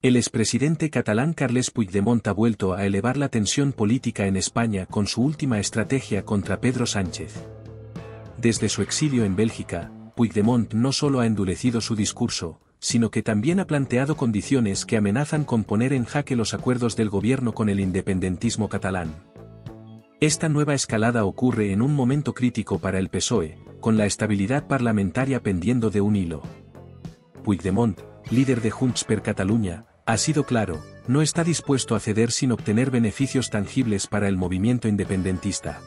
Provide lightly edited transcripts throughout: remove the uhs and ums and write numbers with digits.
El expresidente catalán Carles Puigdemont ha vuelto a elevar la tensión política en España con su última estrategia contra Pedro Sánchez. Desde su exilio en Bélgica, Puigdemont no solo ha endurecido su discurso, sino que también ha planteado condiciones que amenazan con poner en jaque los acuerdos del gobierno con el independentismo catalán. Esta nueva escalada ocurre en un momento crítico para el PSOE, con la estabilidad parlamentaria pendiendo de un hilo. Puigdemont, líder de Junts per Catalunya, ha sido claro, no está dispuesto a ceder sin obtener beneficios tangibles para el movimiento independentista.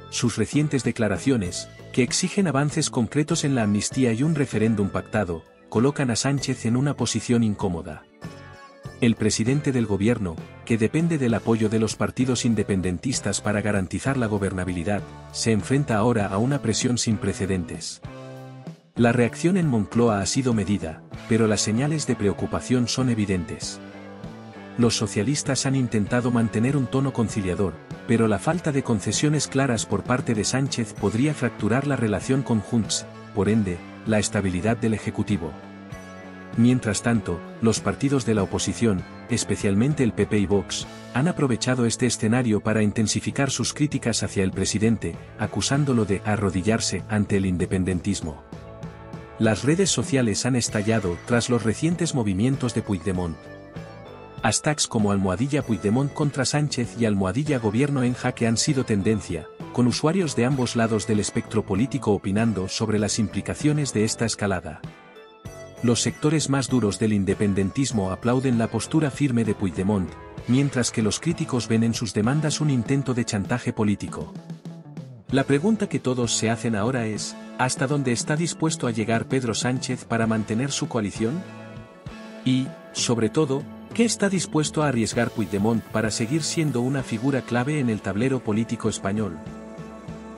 Sus recientes declaraciones, que exigen avances concretos en la amnistía y un referéndum pactado, colocan a Sánchez en una posición incómoda. El presidente del gobierno, que depende del apoyo de los partidos independentistas para garantizar la gobernabilidad, se enfrenta ahora a una presión sin precedentes. La reacción en Moncloa ha sido medida, pero las señales de preocupación son evidentes. Los socialistas han intentado mantener un tono conciliador, pero la falta de concesiones claras por parte de Sánchez podría fracturar la relación con Junts, por ende, la estabilidad del Ejecutivo. Mientras tanto, los partidos de la oposición, especialmente el PP y Vox, han aprovechado este escenario para intensificar sus críticas hacia el presidente, acusándolo de arrodillarse ante el independentismo. Las redes sociales han estallado tras los recientes movimientos de Puigdemont. Hashtags como #Puigdemont contra Sánchez y #Gobierno en jaque han sido tendencia, con usuarios de ambos lados del espectro político opinando sobre las implicaciones de esta escalada. Los sectores más duros del independentismo aplauden la postura firme de Puigdemont, mientras que los críticos ven en sus demandas un intento de chantaje político. La pregunta que todos se hacen ahora es, ¿hasta dónde está dispuesto a llegar Pedro Sánchez para mantener su coalición? Y, sobre todo, ¿qué está dispuesto a arriesgar Puigdemont para seguir siendo una figura clave en el tablero político español?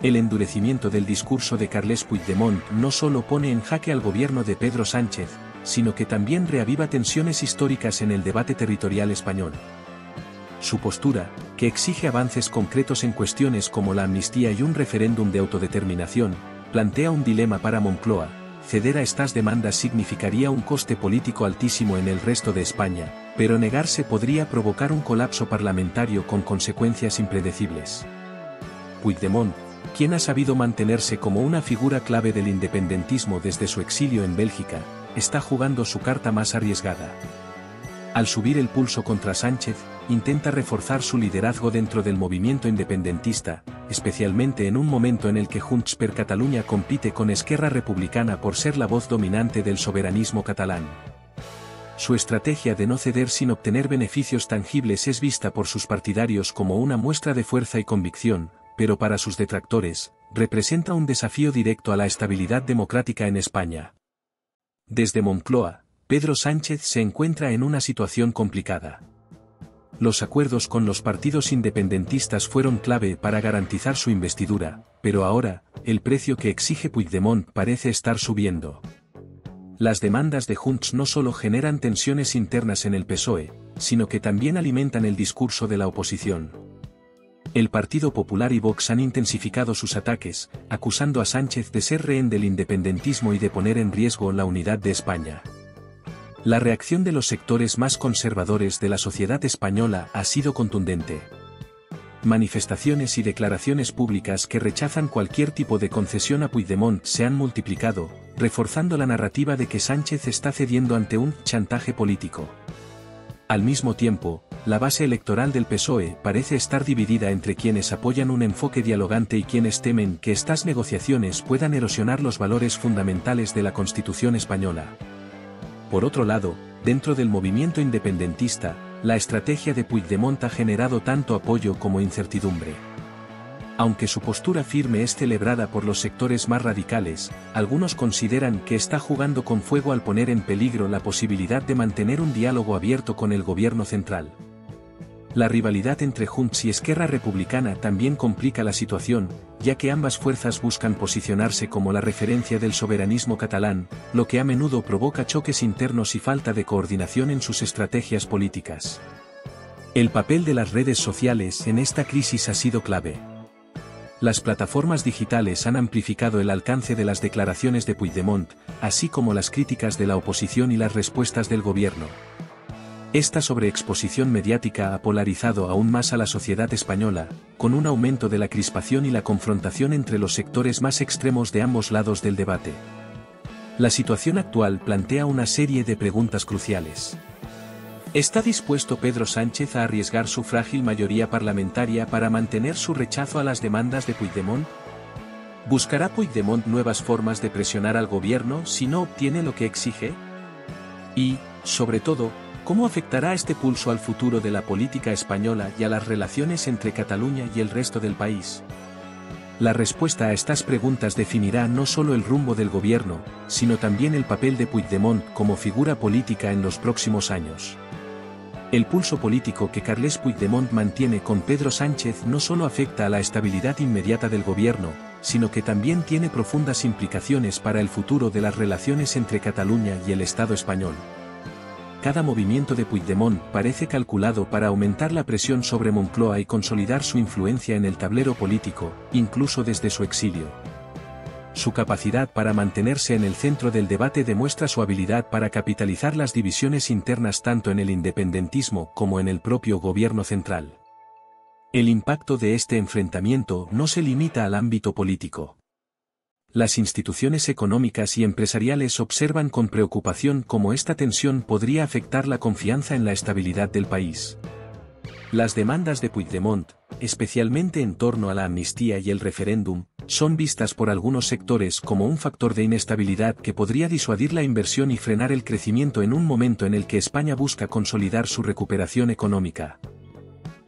El endurecimiento del discurso de Carles Puigdemont no solo pone en jaque al gobierno de Pedro Sánchez, sino que también reaviva tensiones históricas en el debate territorial español. Su postura, que exige avances concretos en cuestiones como la amnistía y un referéndum de autodeterminación, plantea un dilema para Moncloa. Ceder a estas demandas significaría un coste político altísimo en el resto de España, pero negarse podría provocar un colapso parlamentario con consecuencias impredecibles. Puigdemont, quien ha sabido mantenerse como una figura clave del independentismo desde su exilio en Bélgica, está jugando su carta más arriesgada. Al subir el pulso contra Sánchez, intenta reforzar su liderazgo dentro del movimiento independentista, especialmente en un momento en el que Junts per Catalunya compite con Esquerra Republicana por ser la voz dominante del soberanismo catalán. Su estrategia de no ceder sin obtener beneficios tangibles es vista por sus partidarios como una muestra de fuerza y convicción, pero para sus detractores, representa un desafío directo a la estabilidad democrática en España. Desde Moncloa, Pedro Sánchez se encuentra en una situación complicada. Los acuerdos con los partidos independentistas fueron clave para garantizar su investidura, pero ahora, el precio que exige Puigdemont parece estar subiendo. Las demandas de Junts no solo generan tensiones internas en el PSOE, sino que también alimentan el discurso de la oposición. El Partido Popular y Vox han intensificado sus ataques, acusando a Sánchez de ser rehén del independentismo y de poner en riesgo la unidad de España. La reacción de los sectores más conservadores de la sociedad española ha sido contundente. Manifestaciones y declaraciones públicas que rechazan cualquier tipo de concesión a Puigdemont se han multiplicado, reforzando la narrativa de que Sánchez está cediendo ante un chantaje político. Al mismo tiempo, la base electoral del PSOE parece estar dividida entre quienes apoyan un enfoque dialogante y quienes temen que estas negociaciones puedan erosionar los valores fundamentales de la Constitución española. Por otro lado, dentro del movimiento independentista, la estrategia de Puigdemont ha generado tanto apoyo como incertidumbre. Aunque su postura firme es celebrada por los sectores más radicales, algunos consideran que está jugando con fuego al poner en peligro la posibilidad de mantener un diálogo abierto con el gobierno central. La rivalidad entre Junts y Esquerra Republicana también complica la situación, ya que ambas fuerzas buscan posicionarse como la referencia del soberanismo catalán, lo que a menudo provoca choques internos y falta de coordinación en sus estrategias políticas. El papel de las redes sociales en esta crisis ha sido clave. Las plataformas digitales han amplificado el alcance de las declaraciones de Puigdemont, así como las críticas de la oposición y las respuestas del gobierno. Esta sobreexposición mediática ha polarizado aún más a la sociedad española, con un aumento de la crispación y la confrontación entre los sectores más extremos de ambos lados del debate. La situación actual plantea una serie de preguntas cruciales. ¿Está dispuesto Pedro Sánchez a arriesgar su frágil mayoría parlamentaria para mantener su rechazo a las demandas de Puigdemont? ¿Buscará Puigdemont nuevas formas de presionar al gobierno si no obtiene lo que exige? Y, sobre todo, ¿cómo afectará este pulso al futuro de la política española y a las relaciones entre Cataluña y el resto del país? La respuesta a estas preguntas definirá no solo el rumbo del gobierno, sino también el papel de Puigdemont como figura política en los próximos años. El pulso político que Carles Puigdemont mantiene con Pedro Sánchez no solo afecta a la estabilidad inmediata del gobierno, sino que también tiene profundas implicaciones para el futuro de las relaciones entre Cataluña y el Estado español. Cada movimiento de Puigdemont parece calculado para aumentar la presión sobre Moncloa y consolidar su influencia en el tablero político, incluso desde su exilio. Su capacidad para mantenerse en el centro del debate demuestra su habilidad para capitalizar las divisiones internas tanto en el independentismo como en el propio gobierno central. El impacto de este enfrentamiento no se limita al ámbito político. Las instituciones económicas y empresariales observan con preocupación cómo esta tensión podría afectar la confianza en la estabilidad del país. Las demandas de Puigdemont, especialmente en torno a la amnistía y el referéndum, son vistas por algunos sectores como un factor de inestabilidad que podría disuadir la inversión y frenar el crecimiento en un momento en el que España busca consolidar su recuperación económica.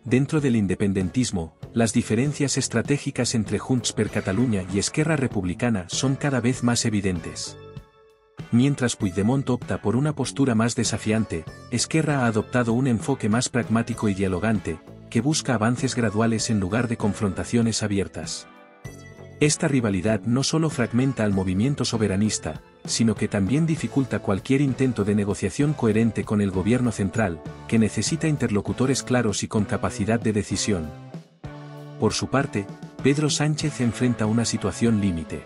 Dentro del independentismo, las diferencias estratégicas entre Junts per Catalunya y Esquerra Republicana son cada vez más evidentes. Mientras Puigdemont opta por una postura más desafiante, Esquerra ha adoptado un enfoque más pragmático y dialogante, que busca avances graduales en lugar de confrontaciones abiertas. Esta rivalidad no solo fragmenta al movimiento soberanista, sino que también dificulta cualquier intento de negociación coherente con el gobierno central, que necesita interlocutores claros y con capacidad de decisión. Por su parte, Pedro Sánchez enfrenta una situación límite.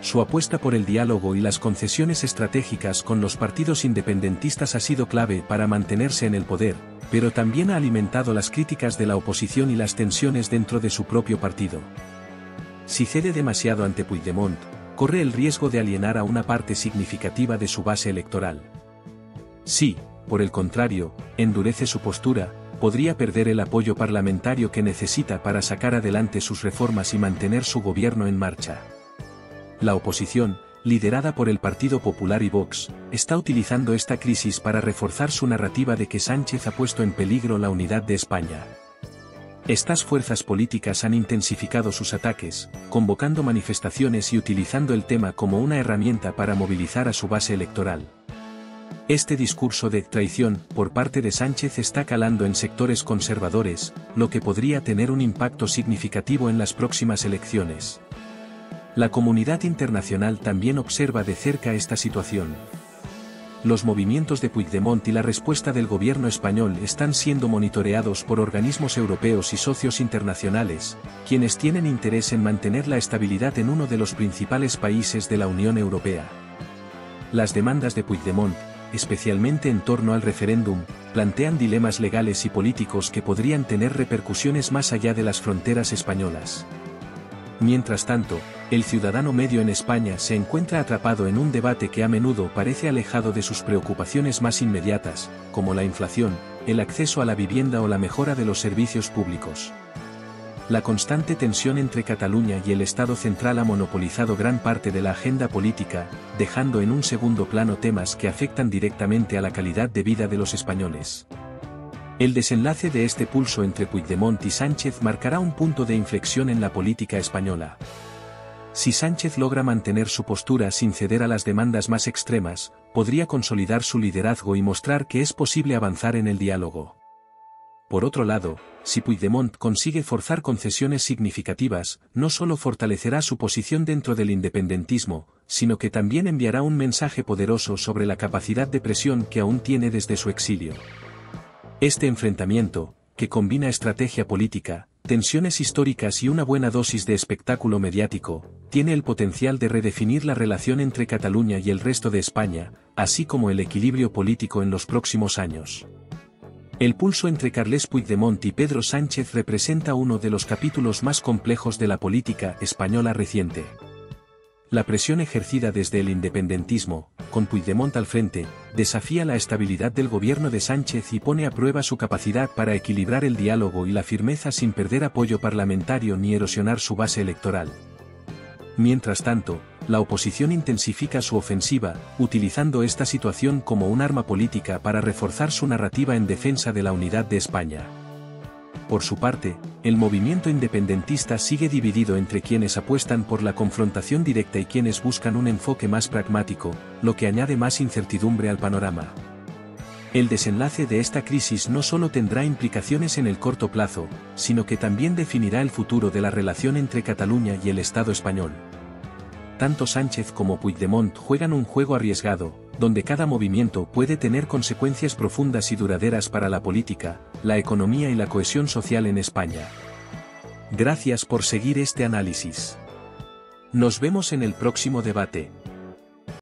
Su apuesta por el diálogo y las concesiones estratégicas con los partidos independentistas ha sido clave para mantenerse en el poder, pero también ha alimentado las críticas de la oposición y las tensiones dentro de su propio partido. Si cede demasiado ante Puigdemont, corre el riesgo de alienar a una parte significativa de su base electoral. Si, por el contrario, endurece su postura, podría perder el apoyo parlamentario que necesita para sacar adelante sus reformas y mantener su gobierno en marcha. La oposición, liderada por el Partido Popular y Vox, está utilizando esta crisis para reforzar su narrativa de que Sánchez ha puesto en peligro la unidad de España. Estas fuerzas políticas han intensificado sus ataques, convocando manifestaciones y utilizando el tema como una herramienta para movilizar a su base electoral. Este discurso de traición por parte de Sánchez está calando en sectores conservadores, lo que podría tener un impacto significativo en las próximas elecciones. La comunidad internacional también observa de cerca esta situación. Los movimientos de Puigdemont y la respuesta del gobierno español están siendo monitoreados por organismos europeos y socios internacionales, quienes tienen interés en mantener la estabilidad en uno de los principales países de la Unión Europea. Las demandas de Puigdemont, especialmente en torno al referéndum, plantean dilemas legales y políticos que podrían tener repercusiones más allá de las fronteras españolas. Mientras tanto, el ciudadano medio en España se encuentra atrapado en un debate que a menudo parece alejado de sus preocupaciones más inmediatas, como la inflación, el acceso a la vivienda o la mejora de los servicios públicos. La constante tensión entre Cataluña y el Estado central ha monopolizado gran parte de la agenda política, dejando en un segundo plano temas que afectan directamente a la calidad de vida de los españoles. El desenlace de este pulso entre Puigdemont y Sánchez marcará un punto de inflexión en la política española. Si Sánchez logra mantener su postura sin ceder a las demandas más extremas, podría consolidar su liderazgo y mostrar que es posible avanzar en el diálogo. Por otro lado, si Puigdemont consigue forzar concesiones significativas, no solo fortalecerá su posición dentro del independentismo, sino que también enviará un mensaje poderoso sobre la capacidad de presión que aún tiene desde su exilio. Este enfrentamiento, que combina estrategia política, tensiones históricas y una buena dosis de espectáculo mediático, tiene el potencial de redefinir la relación entre Cataluña y el resto de España, así como el equilibrio político en los próximos años. El pulso entre Carles Puigdemont y Pedro Sánchez representa uno de los capítulos más complejos de la política española reciente. La presión ejercida desde el independentismo, con Puigdemont al frente, desafía la estabilidad del gobierno de Sánchez y pone a prueba su capacidad para equilibrar el diálogo y la firmeza sin perder apoyo parlamentario ni erosionar su base electoral. Mientras tanto, la oposición intensifica su ofensiva, utilizando esta situación como un arma política para reforzar su narrativa en defensa de la unidad de España. Por su parte, el movimiento independentista sigue dividido entre quienes apuestan por la confrontación directa y quienes buscan un enfoque más pragmático, lo que añade más incertidumbre al panorama. El desenlace de esta crisis no solo tendrá implicaciones en el corto plazo, sino que también definirá el futuro de la relación entre Cataluña y el Estado español. Tanto Sánchez como Puigdemont juegan un juego arriesgado, donde cada movimiento puede tener consecuencias profundas y duraderas para la política, la economía y la cohesión social en España. Gracias por seguir este análisis. Nos vemos en el próximo debate.